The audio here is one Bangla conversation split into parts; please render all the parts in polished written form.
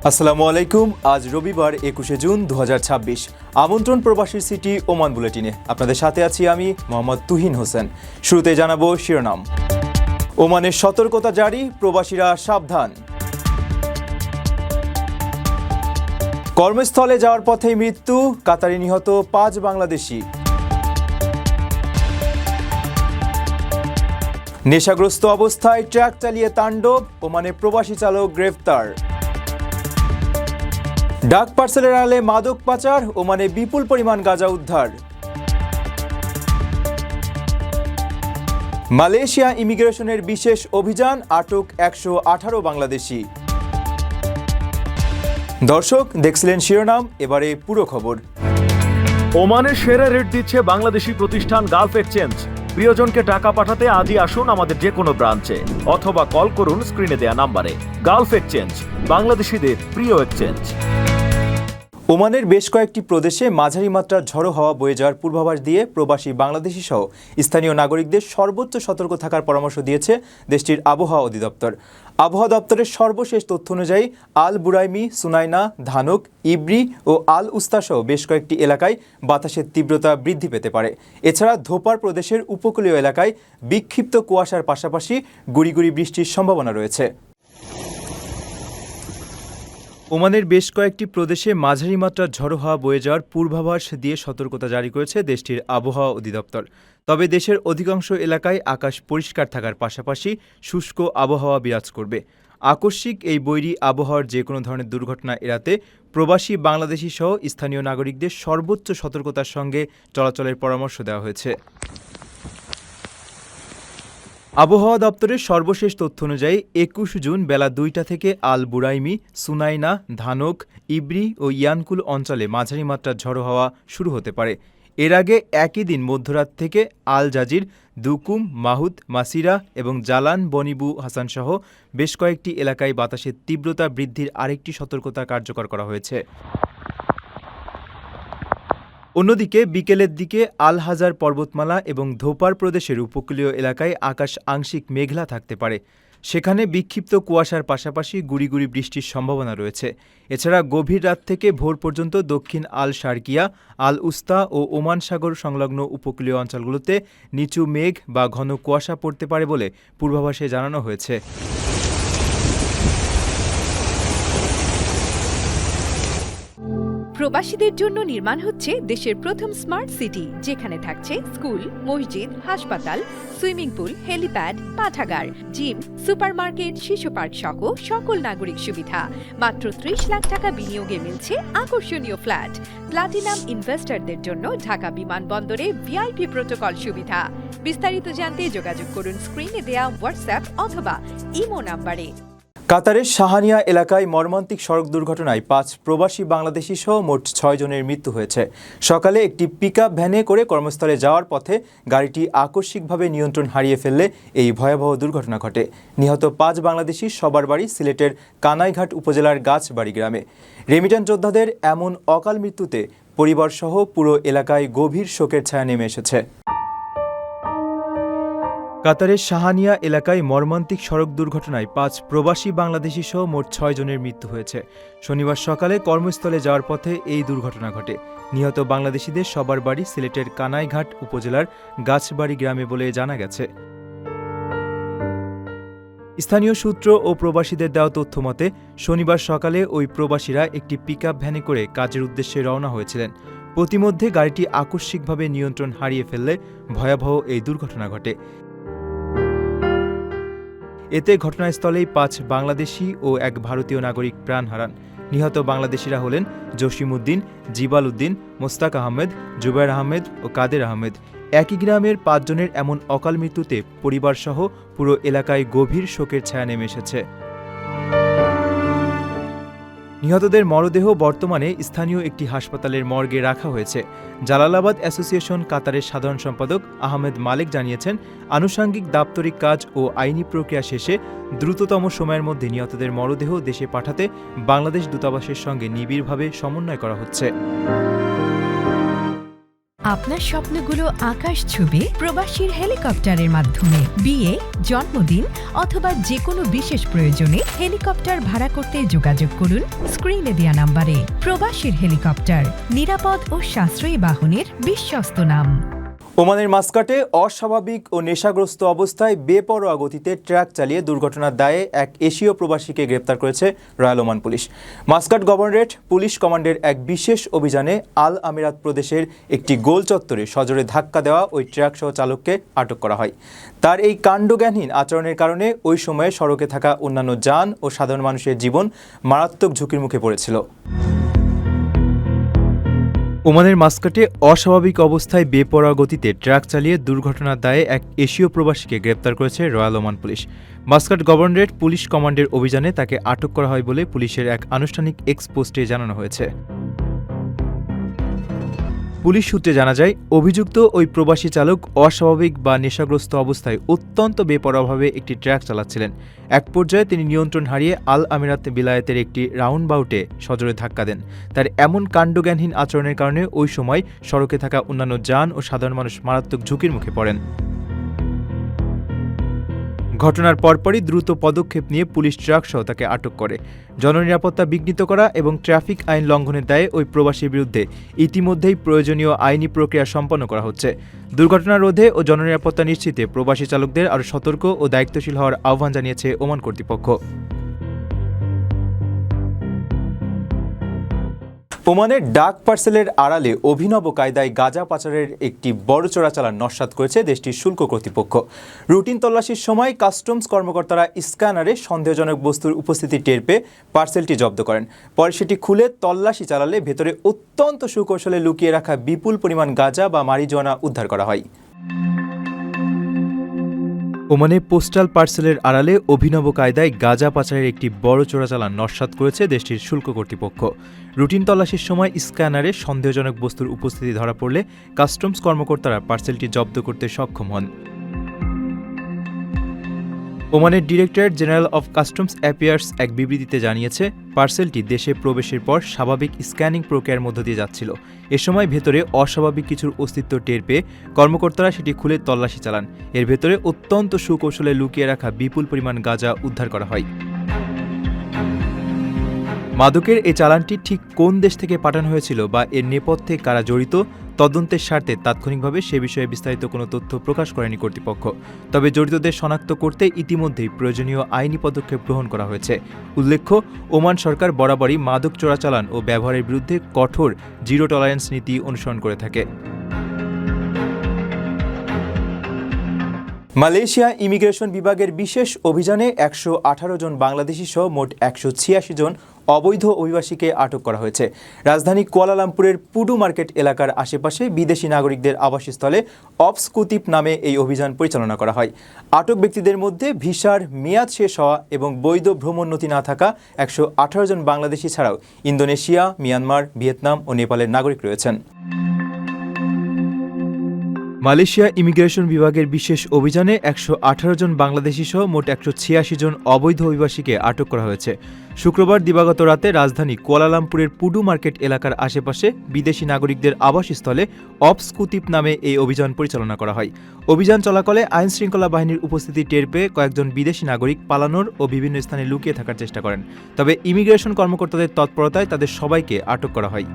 আসসালামু আলাইকুম। আজ রবিবার 21 জুন 2026। আমন্ত্রণ প্রবাসী সিটি ওমান বুলেটিনে আপনাদের সাথে আছি আমি মোহাম্মদ তুহিন হোসেন। শুরুতে জানাবো শিরোনাম। ওমানের সতর্কতা জারি, প্রবাসীরা সাবধান। কর্মস্থলে যাওয়ার পথেই মৃত্যু, কাতারে নিহত 5 বাংলাদেশি। নেশাগ্রস্ত অবস্থায় ট্রাক চালিয়ে তাণ্ডব, ওমানে প্রবাসী চালক গ্রেফতার। ডাক পার্সেলের আড়ালে মাদক পাচার, ওমানে বিপুল পরিমাণ গাঁজা উদ্ধার। মালয়েশিয়া ইমিগ্রেশনের বিশেষ অভিযান, আটক 118 বাংলাদেশি। দর্শক, দেখছিলেন শিরোনাম, এবারে পুরো খবর। ওমানের সেরা রেট দিচ্ছে বাংলাদেশি প্রতিষ্ঠান গালফ এক্সচেঞ্জ। প্রিয়জনকে টাকা পাঠাতে আজই আসুন আমাদের যে কোনো ব্রাঞ্চে অথবা কল করুন স্ক্রিনে দেয়া নাম্বারে। গালফ এক্সচেঞ্জ, বাংলাদেশিদের প্রিয় এক্সচেঞ্জ। ওমানের বেশ কয়েকটি প্রদেশে মাঝারি মাত্রার ঝড়ো হাওয়া বয়ে যাওয়ার পূর্বাভাস দিয়ে প্রবাসী বাংলাদেশি সহ স্থানীয় নাগরিকদের সর্বোচ্চ সতর্ক থাকার পরামর্শ দিয়েছে দেশটির আবহাওয়া অধিদপ্তর। আবহাওয়া দপ্তরের সর্বশেষ তথ্য অনুযায়ী আল বুরাইমি, সুনাইনা, ধানুক, ইব্রি ও আল উস্তা সহ বেশ কয়েকটি এলাকায় বাতাসের তীব্রতা বৃদ্ধি পেতে পারে। এছাড়া ধোপার প্রদেশের উপকূলীয় এলাকায় বিক্ষিপ্ত কুয়াশার পাশাপাশি গুঁড়ি গুঁড়ি বৃষ্টির সম্ভাবনা রয়েছে। ওমানের বেশ কয়েকটি প্রদেশে মাঝারি মাত্রার ঝড়ো হাওয়া বয়ে যাওয়ার পূর্বাভাস দিয়ে সতর্কতা জারি করেছে দেশটির আবহাওয়া অধিদপ্তর। তবে দেশের অধিকাংশ এলাকায় আকাশ পরিষ্কার থাকার পাশাপাশি শুষ্ক আবহাওয়া বিরাজ করবে। আকস্মিক এই বৈরী আবহাওয়ার যে কোনো ধরনের দুর্ঘটনা এড়াতে প্রবাসী বাংলাদেশি সহ স্থানীয় নাগরিকদের সর্বোচ্চ সতর্কতার সঙ্গে চলাচলের পরামর্শ দেওয়া হয়েছে। আবহাওয়া দপ্তরের সর্বশেষ তথ্য অনুযায়ী 21 জুন বেলা 2টা থেকে আল বুরাইমি, সুনাইনা, ধানক, ইব্রি ও ইয়ানকুল অঞ্চলে মাঝারি মাত্রার ঝড়ো হাওয়া শুরু হতে পারে। এর আগে একই দিন মধ্যরাত থেকে আল জাজির, দুকুম, মাহুদ, মাসিরা এবং জালান বনিবু হাসান সহ বেশ কয়েকটি এলাকায় বাতাসের তীব্রতা বৃদ্ধির আরেকটি সতর্কতা কার্যকর করা হয়েছে। অন্যদিকে বিকেলের দিকে আল হাজার পর্বতমালা এবং ধোপার প্রদেশের উপকূলীয় এলাকায় আকাশ আংশিক মেঘলা থাকতে পারে। সেখানে বিক্ষিপ্ত কুয়াশার পাশাপাশি গুঁড়ি গুঁড়ি বৃষ্টির সম্ভাবনা রয়েছে। এছাড়া গভীর রাত থেকে ভোর পর্যন্ত দক্ষিণ আল শারকিয়া, আল উস্তা ও ওমান সাগর সংলগ্ন উপকূলীয় অঞ্চলগুলোতে নিচু মেঘ বা ঘন কুয়াশা পড়তে পারে বলে পূর্বাভাসে জানানো হয়েছে। প্রবাসীদের জন্য নির্মাণ হচ্ছে দেশের প্রথম স্মার্ট সিটি, যেখানে থাকছে স্কুল, মসজিদ, হাসপাতাল, সুইমিং পুল, হেলিপ্যাড, পাঠাগার, জিম, সুপারমার্কেট, শিশু পার্ক সহ সকল নাগরিক সুবিধা। মাত্র 30 লাখ টাকা বিনিয়োগে মিলছে আকর্ষণীয় ফ্ল্যাট। প্লাটিনাম ইনভেস্টরদের জন্য ঢাকা বিমানবন্দরে ভিআইপি প্রোটোকল সুবিধা। বিস্তারিত জানতে যোগাযোগ করুন স্ক্রিনে দেয়া হোয়াটসঅ্যাপ অথবা ইমো নাম্বারে। কাতারের শাহানিয়া এলাকায় মর্মান্তিক সড়ক দুর্ঘটনায় 5 প্রবাসী বাংলাদেশি সহ মোট 6 জনের মৃত্যু হয়েছে। সকালে একটি পিকআপ ভ্যানে করে কর্মস্থলে যাওয়ার পথে গাড়িটি আকস্মিকভাবে নিয়ন্ত্রণ হারিয়ে ফেললে এই ভয়াবহ দুর্ঘটনা ঘটে। নিহত 5 বাংলাদেশি সবার বাড়ি সিলেটের কানাইঘাট উপজেলার গাছবাড়ি গ্রামে। রেমিট্যান্স যোদ্ধাদের এমন অকাল মৃত্যুতে পরিবারসহ পুরো এলাকায় গভীর শোকের ছায়া নেমে এসেছে। কাতারের শাহানিয়া এলাকায় মর্মান্তিক সড়ক দুর্ঘটনায় 5 প্রবাসী বাংলাদেশি সহ মোট 6 জনের মৃত্যু হয়েছে। শনিবার সকালে কর্মস্থলে যাওয়ার পথে এই দুর্ঘটনা ঘটে। নিহত বাংলাদেশিদের সবার বাড়ি সিলেটের কানাইঘাট উপজেলার গাছবাড়ি গ্রামে বলে জানা গেছে। স্থানীয় সূত্র ও প্রবাসীদের দেওয়া তথ্য মতে শনিবার সকালে ওই প্রবাসীরা একটি পিকআপ ভ্যানে করে কাজের উদ্দেশ্যে রওনা হয়েছিলেন। প্রতিমধ্যে গাড়িটি আকস্মিকভাবে নিয়ন্ত্রণ হারিয়ে ফেললে ভয়াবহ এই দুর্ঘটনা ঘটে। এতে ঘটনাস্থলেই 5 বাংলাদেশি ও 1 ভারতীয় নাগরিক প্রাণ হারান। নিহত বাংলাদেশিরা হলেন জসিম উদ্দিন, জিবাল উদ্দিন, মোস্তাক আহমেদ, জুবাইর আহমেদ ও কাদের আহমেদ। একই গ্রামের 5 জনের এমন অকাল মৃত্যুতে পরিবারসহ পুরো এলাকায় গভীর শোকের ছায়া নেমে এসেছে। নিহতদের মরদেহ বর্তমানে স্থানীয় একটি হাসপাতালের মর্গে রাখা হয়েছে। জালালাবাদ অ্যাসোসিয়েশন কাতারের সাধারণ সম্পাদক আহমেদ মালেক জানিয়েছেন, আনুষঙ্গিক দাপ্তরিক কাজ ও আইনি প্রক্রিয়া শেষে দ্রুততম সময়ের মধ্যে নিহতদের মরদেহ দেশে পাঠাতে বাংলাদেশ দূতাবাসের সঙ্গে নিবিড়ভাবে সমন্বয় করা হচ্ছে। আপনার স্বপ্নগুলো আকাশ ছুবে প্রবাসীর হেলিকপ্টারের মাধ্যমে। বিয়ে, জন্মদিন অথবা যে কোনো বিশেষ প্রয়োজনে হেলিকপ্টার ভাড়া করতে যোগাযোগ করুন স্ক্রিনে দেয়া নাম্বারে। প্রবাসীর হেলিকপ্টার, নিরাপদ ও সাশ্রয়ী বাহনের বিশ্বস্ত নাম। ওমানের মাস্কাটে অস্বাভাবিক ও নেশাগ্রস্ত অবস্থায় বেপরোয়া গতিতে ট্রাক চালিয়ে দুর্ঘটনার দায়ে এক এশীয় প্রবাসীকে গ্রেপ্তার করেছে royal Oman police. Muscat governorate police কমান্ডের এক বিশেষ অভিযানে আল আমিরাত প্রদেশের একটি গোল চত্বরে সজোরে ধাক্কা দেওয়া ওই ট্রাক সহ চালককে আটক করা হয়। তার এই কাণ্ডজ্ঞানহীন আচরণের কারণে ওই সময়ে সড়কে থাকা অন্যান্য যান ও সাধারণ মানুষের জীবন মারাত্মক ঝুঁকির মুখে পড়েছিল। ওমানের মাস্কাটে অস্বাভাবিক অবস্থায় বেপরোয়া গতিতে ট্রাক চালিয়ে দুর্ঘটনার দায়ে এক এশীয় প্রবাসীকে গ্রেপ্তার করেছে royal Oman police. Muscat governorate police কমান্ডের অভিযানে তাকে আটক করা হয় বলে পুলিশের এক আনুষ্ঠানিক এক্স পোস্টে জানানো হয়েছে। পুলিশ সূত্রে জানা যায়, অভিযুক্ত ওই প্রবাসী চালক অস্বাভাবিক বা নেশাগ্রস্ত অবস্থায় অত্যন্ত বেপরোয়াভাবে একটি ট্রাক চালাচ্ছিলেন। এক পর্যায়ে তিনি নিয়ন্ত্রণ হারিয়ে আল আমিরাত বিলায়েতের একটি রাউন্ড বাউটে সজোরে ধাক্কা দেন। তার এমন কাণ্ডজ্ঞানহীন আচরণের কারণে ওই সময় সড়কে থাকা অন্যান্য যান ও সাধারণ মানুষ মারাত্মক ঝুঁকির মুখে পড়েন। ঘটনার পরপরই দ্রুত পদক্ষেপ নিয়ে পুলিশ ট্রাক সহ তাকে আটক করে। জননিরাপত্তা বিঘ্নিত করা এবং ট্রাফিক আইন লঙ্ঘনের দায়ে ওই প্রবাসীর বিরুদ্ধে ইতিমধ্যেই প্রয়োজনীয় আইনি প্রক্রিয়া সম্পন্ন করা হচ্ছে। দুর্ঘটনা রোধে ও জননিরাপত্তা নিশ্চিতে প্রবাসী চালকদের আরও সতর্ক ও দায়িত্বশীল হওয়ার আহ্বান জানিয়েছে ওমান কর্তৃপক্ষ। ওমানের ডাক পার্সেলের আড়ালে অভিনব কায়দায় গাঁজা পাচারের একটি বড় চোরাচালান নস্যাৎ করেছে দেশটির শুল্ক কর্তৃপক্ষ। রুটিন তল্লাশির সময় কাস্টমস কর্মকর্তারা স্ক্যানারে সন্দেহজনক বস্তুর উপস্থিতি টের পেয়ে পার্সেলটি জব্দ করেন। পরে সেটি খুলে তল্লাশি চালালে ভেতরে অত্যন্ত সুকৌশলে লুকিয়ে রাখা বিপুল পরিমাণ গাঁজা বা মারিজুয়ানা উদ্ধার করা হয়। ওমানে পোস্টাল পার্সেলের আড়ালে অভিনব কায়দায় গাঁজা পাচারের একটি বড় চোরাচালান নস্যাৎ করেছে দেশটির শুল্ক কর্তৃপক্ষ। রুটিন তল্লাশির সময় স্ক্যানারে সন্দেহজনক বস্তুর উপস্থিতি ধরা পড়লে কাস্টমস কর্মকর্তারা পার্সেলটি জব্দ করতে সক্ষম হন। ওমানের directorate general of customs affairs এক বিবৃতিতে জানিয়েছে, পার্সেলটি দেশে প্রবেশের পর স্বাভাবিক স্ক্যানিং প্রক্রিয়ার মধ্য দিয়ে যাচ্ছিল। এ সময় ভেতরে অস্বাভাবিক কিছুর অস্তিত্ব টের পেয়ে কর্মকর্তারা সেটি খুলে তল্লাশি চালান। এর ভেতরে অত্যন্ত সুকৌশলে লুকিয়ে রাখা বিপুল পরিমাণ গাঁজা উদ্ধার করা হয়। মাদকের এই চালানটি ঠিক কোন দেশ থেকে পাঠানো হয়েছিল বা এর নেপথ্যে কারা জড়িত, তদন্তের স্বার্থে তাৎক্ষণিকভাবে সে বিষয়ে বিস্তারিত কোনো তথ্য প্রকাশ করেনি কর্তৃপক্ষ। তবে জড়িতদের শনাক্ত করতে ইতিমধ্যেই প্রয়োজনীয় আইনি পদক্ষেপ গ্রহণ করা হয়েছে। উল্লেখ্য, ওমান সরকার বরাবরই মাদক চোরাচালান ও ব্যবহারের বিরুদ্ধে কঠোর জিরো টলারেন্স নীতি অনুসরণ করে থাকে। মালয়েশিয়া ইমিগ্রেশন বিভাগের বিশেষ অভিযানে 118 জন বাংলাদেশি সহ মোট 186 জন অবৈধ অভিবাসীকে আটক করা হয়েছে। রাজধানী কুয়ালালামপুরের পুডু মার্কেট এলাকার আশেপাশে বিদেশি নাগরিকদের আবাসস্থলে অপস কুতিপ নামে এই অভিযান পরিচালনা করা হয়। আটক ব্যক্তিদের মধ্যে ভিসার মেয়াদ শেষ হওয়া এবং বৈধ ভ্রমণ নথি না থাকা 118 জন বাংলাদেশি ছাড়াও ইন্দোনেশিয়া, মিয়ানমার, ভিয়েতনাম ও নেপালের নাগরিক রয়েছেন। মালয়েশিয়া ইমিগ্রেশন বিভাগের বিশেষ অভিযানে 118 জন বাংলাদেশি সহ মোট 186 জন অবৈধ অভিবাসীকে আটক করা হয়েছে। শুক্রবার দিবাগত রাতে রাজধানী কুয়ালালামপুরের পুডু মার্কেট এলাকার আশেপাশে বিদেশি নাগরিকদের আবাসস্থলে অপস কুতিপ নামে এই অভিযান পরিচালনা করা হয়। অভিযান চলাকালে আইন শৃঙ্খলা বাহিনীর উপস্থিতি টের পেয়ে কয়েকজন বিদেশি নাগরিক পালানোর ও বিভিন্ন স্থানে লুকিয়ে থাকার চেষ্টা করেন। তবে ইমিগ্রেশন কর্মকর্তাদের তৎপরতায় তাদের সবাইকে আটক করা হয়।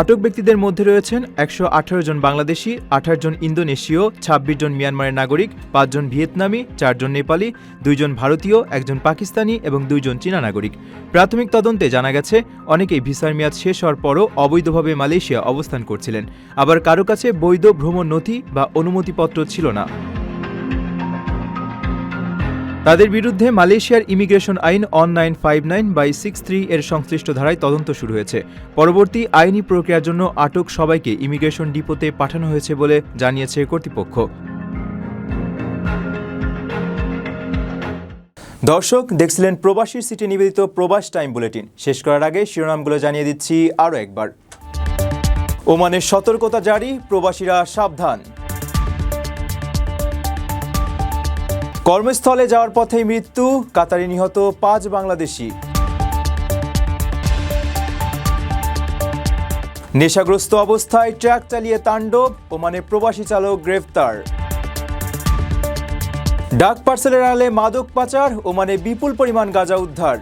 আটক ব্যক্তিদের মধ্যে রয়েছেন 118 জন বাংলাদেশি, 28 জন ইন্দোনেশীয়, 26 জন মিয়ানমারের নাগরিক, 5 জন ভিয়েতনামি, 4 জন নেপালি, 2 জন ভারতীয়, 1 জন পাকিস্তানি এবং 2 জন চীনা নাগরিক। প্রাথমিক তদন্তে জানা গেছে, অনেকেই ভিসার মেয়াদ শেষ হওয়ার পরও অবৈধভাবে মালয়েশিয়া অবস্থান করছিলেন। আবার কারো কাছে বৈধ ভ্রমণ নথি বা অনুমতিপত্র ছিল না। তাদের বিরুদ্ধে মালয়েশিয়ার ইমিগ্রেশন আইন 1959/63 এর সংশ্লিষ্ট ধারায় তদন্ত শুরু হয়েছে। পরবর্তী আইনি প্রক্রিয়ার জন্য আটক সবাইকে ইমিগ্রেশন ডিপোতে পাঠানো হয়েছে বলে জানিয়েছে কর্তৃপক্ষ। দর্শক দেখছিলেন প্রবাসীর সিটি নিবেদিত প্রবাস টাইম বুলেটিন। শেষ করার আগে শিরোনামগুলো জানিয়ে দিচ্ছি আরও একবার। ওমানের সতর্কতা জারি, প্রবাসীরা সাবধান। কর্মস্থলে যাওয়ার পথেই মৃত্যু, কাতারে নিহত 5 বাংলাদেশি। নেশাগ্রস্ত অবস্থায় ট্রাক চালিয়ে তাণ্ডব, ওমানে প্রবাসী চালক গ্রেফতার। ডাক পার্সেলের আড়ালে মাদক পাচার, ওমানে বিপুল পরিমাণ গাঁজা উদ্ধার।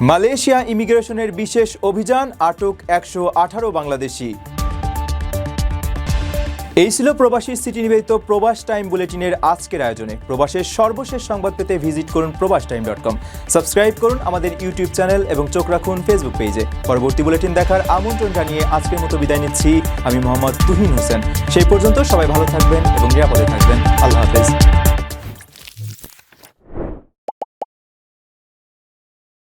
মালয়েশিয়া ইমিগ্রেশনের বিশেষ অভিযান, আটক 118 বাংলাদেশি। এই ছিল প্রবাসী সিটি নিবেদিত প্রবাস টাইম বুলেটিনের আজকের আয়োজনে। প্রবাসের সর্বশেষ সংবাদ পেতে ভিজিট করুন probastoime.com। সাবস্ক্রাইব করুন আমাদের ইউটিউব চ্যানেল এবং চোখ রাখুন ফেসবুক পেজে। পরবর্তী বুলেটিন দেখার আমন্ত্রণ জানিয়ে আজকের মতো বিদায় নিচ্ছি আমি মোহাম্মদ তুহিন হোসেন। সেই পর্যন্ত সবাই ভালো থাকবেন এবং নিরাপদে থাকবেন। আল্লাহ হাফেজ।